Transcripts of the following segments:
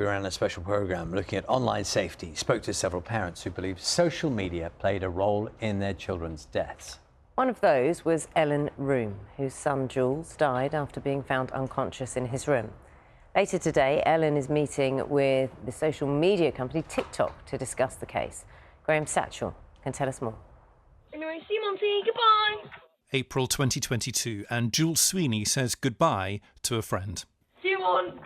We ran a special programme looking at online safety, spoke to several parents who believe social media played a role in their children's deaths. One of those was Ellen Room, whose son Jules died after being found unconscious in his room. Later today, Ellen is meeting with the social media company TikTok to discuss the case. Graham Satchell can tell us more. Anyway, see you, Monty. Goodbye. April 2022, and Jules Sweeney says goodbye to a friend. See you, Mon.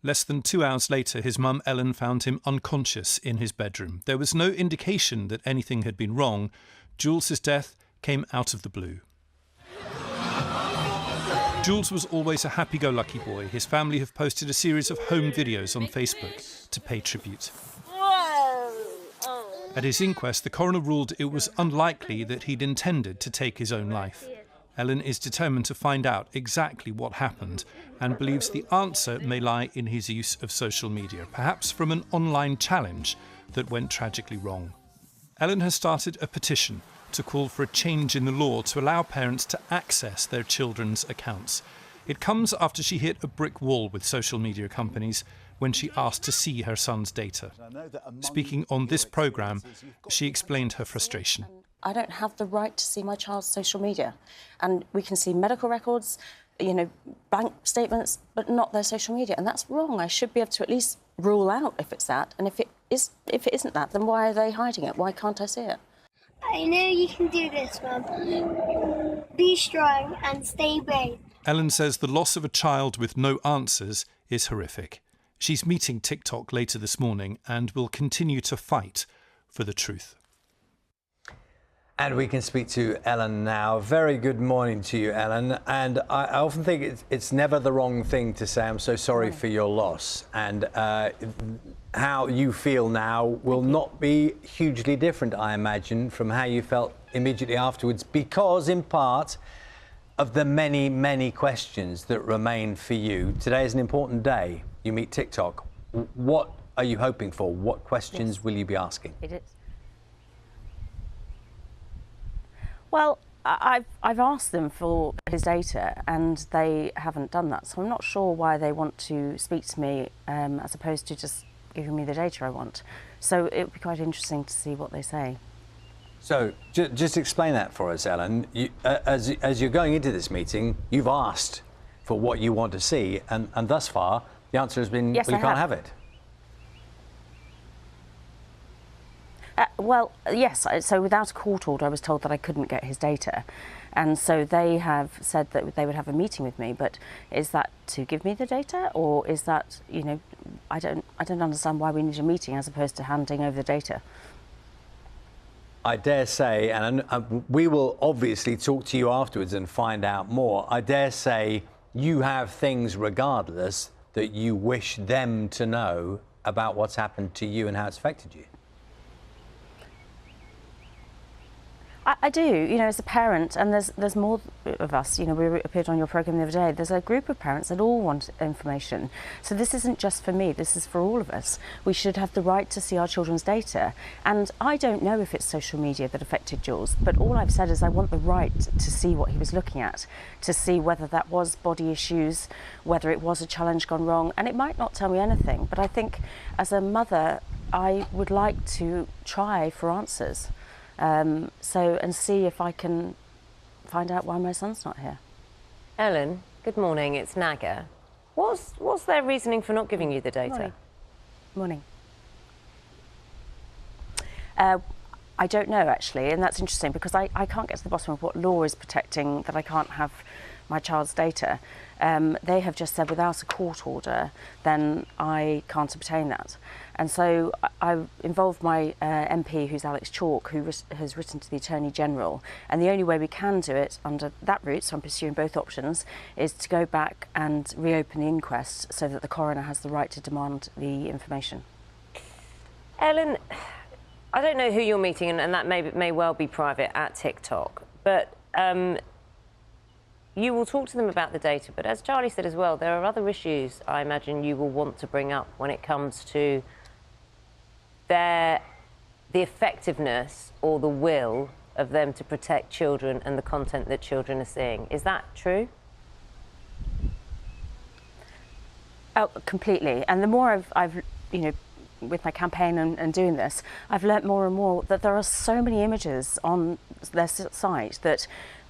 Less than 2 hours later, his mum Ellen found him unconscious in his bedroom. There was no indication that anything had been wrong. Jules' death came out of the blue. Jules was always a happy-go-lucky boy. His family have posted a series of home videos on Facebook to pay tribute. At his inquest, the coroner ruled it was unlikely that he'd intended to take his own life. Ellen is determined to find out exactly what happened and believes the answer may lie in his use of social media, perhaps from an online challenge that went tragically wrong. Ellen has started a petition to call for a change in the law to allow parents to access their children's accounts. It comes after she hit a brick wall with social media companies when she asked to see her son's data. Speaking on this programme, she explained her frustration. I don't have the right to see my child's social media. And we can see medical records, bank statements, but not their social media. And that's wrong. I should be able to at least rule out if it's that. And if it isn't that, then why are they hiding it? Why can't I see it? I know you can do this, Mum. Be strong and stay brave. Ellen says the loss of a child with no answers is horrific. She's meeting TikTok later this morning and will continue to fight for the truth. And we can speak to Ellen now. Very good morning to you, Ellen. And I often think it's never the wrong thing to say, I'm so sorry for your loss. And how you feel now will not be hugely different, I imagine, from how you felt immediately afterwards, because in part of the many, many questions that remain for you. Today is an important day. You meet TikTok. What are you hoping for? What questions will you be asking? It is. Well, I've asked them for his data and they haven't done that. So I'm not sure why they want to speak to me as opposed to just giving me the data I want. So it would be quite interesting to see what they say. So just explain that for us, Ellen. As you're going into this meeting, you've asked for what you want to see, and thus far the answer has been, yes, well, you can't have it. Well, yes. So without a court order, I was told that I couldn't get his data. And so they have said that they would have a meeting with me. But is that to give me the data, or is that, I don't understand why we need a meeting as opposed to handing over the data. I dare say, and we will obviously talk to you afterwards and find out more. I dare say you have things, regardless, that you wish them to know about what's happened to you and how it's affected you. I do, as a parent, and there's more of us, we appeared on your programme the other day, there's a group of parents that all want information. So this isn't just for me, this is for all of us. We should have the right to see our children's data. And I don't know if it's social media that affected Jules, but all I've said is I want the right to see what he was looking at, to see whether that was body issues, whether it was a challenge gone wrong, and it might not tell me anything, but I think as a mother, I would like to try for answers. And see if I can find out why my son's not here. Ellen, good morning. It's Naga. What's their reasoning for not giving you the data? Morning. I don't know, actually, and that's interesting because I can't get to the bottom of what law is protecting that I can't have my child's data. They have just said without a court order, then I can't obtain that. And so I involved my MP, who's Alex Chalk, who has written to the Attorney General. And the only way we can do it under that route, so I'm pursuing both options, is to go back and reopen the inquest so that the coroner has the right to demand the information. Ellen, I don't know who you're meeting, and that may well be private at TikTok, but you will talk to them about the data. But as Charlie said as well, there are other issues I imagine you will want to bring up when it comes to the effectiveness or the will of them to protect children and the content that children are seeing. Is that true? Oh, completely. And the more I've you know, with my campaign and doing this, I've learnt more and more that there are so many images on their site that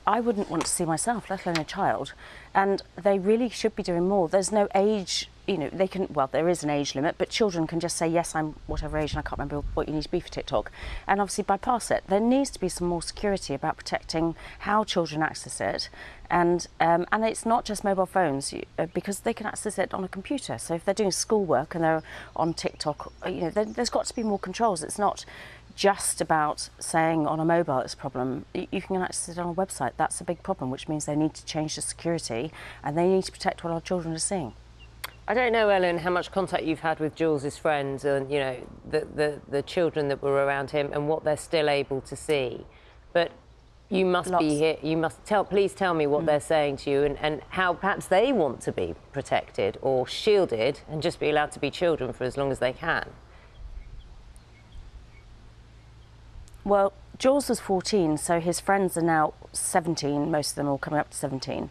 I wouldn't want to see myself, let alone a child. And they really should be doing more. There's no age, you know, they can, well, there is an age limit, but children can just say, yes, I'm whatever age, and I can't remember what you need to be for TikTok, and obviously bypass it. There needs to be some more security about protecting how children access it. And it's not just mobile phones, because they can access it on a computer. So if they're doing schoolwork and they're on TikTok, you know, there's got to be more controls. It's not just about saying on a mobile it's a problem. You can access it on a website. That's a big problem, which means they need to change the security and they need to protect what our children are seeing. I don't know, Ellen, how much contact you've had with Jules's friends and, you know, the children that were around him and what they're still able to see. But you must be here. You must please tell me what they're saying to you and how perhaps they want to be protected or shielded and just be allowed to be children for as long as they can. Well, Jules was 14, so his friends are now 17, most of them all coming up to 17.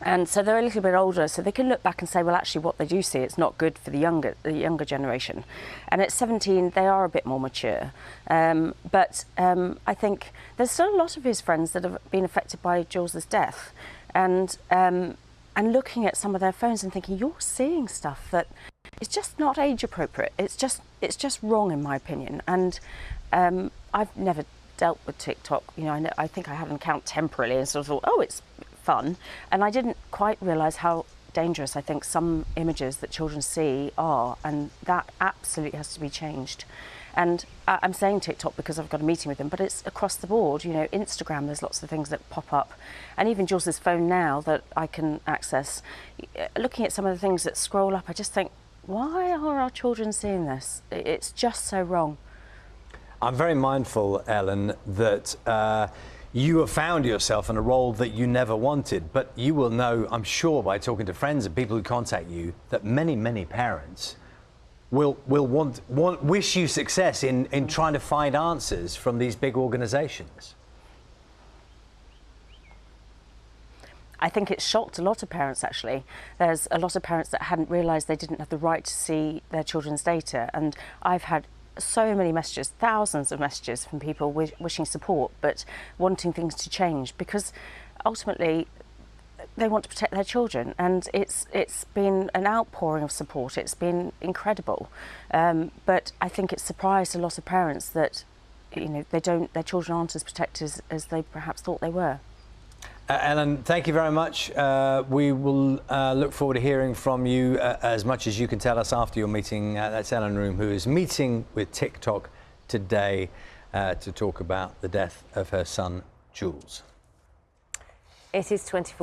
And so they're a little bit older, so they can look back and say, well, actually, what they do see, it's not good for the younger generation. And at 17, they are a bit more mature. But I think there's still a lot of his friends that have been affected by Jules's death. And looking at some of their phones and thinking, you're seeing stuff that is just not age appropriate. It's just wrong, in my opinion. And I've never dealt with TikTok. You know, I think I had an account temporarily and sort of thought, oh, it's fun, and I didn't quite realise how dangerous I think some images that children see are, and that absolutely has to be changed. And I'm saying TikTok because I've got a meeting with them, but it's across the board. You know, Instagram, there's lots of things that pop up, and even Jules's phone now that I can access. Looking at some of the things that scroll up, I just think, why are our children seeing this? It's just so wrong. I'm very mindful, Ellen, that you have found yourself in a role that you never wanted, but you will know, I'm sure, by talking to friends and people who contact you, that many, many parents will wish you success in trying to find answers from these big organisations. I think it shocked a lot of parents, actually. There's a lot of parents that hadn't realised they didn't have the right to see their children's data, and I've had so many messages, thousands of messages from people wishing support but wanting things to change, because ultimately they want to protect their children, and it's been an outpouring of support. It's been incredible, but I think it's surprised a lot of parents that, you know, their children aren't as protected as they perhaps thought they were. Ellen, thank you very much. We will look forward to hearing from you as much as you can tell us after your meeting. That's Ellen Room, who is meeting with TikTok today to talk about the death of her son, Jules. It is 24.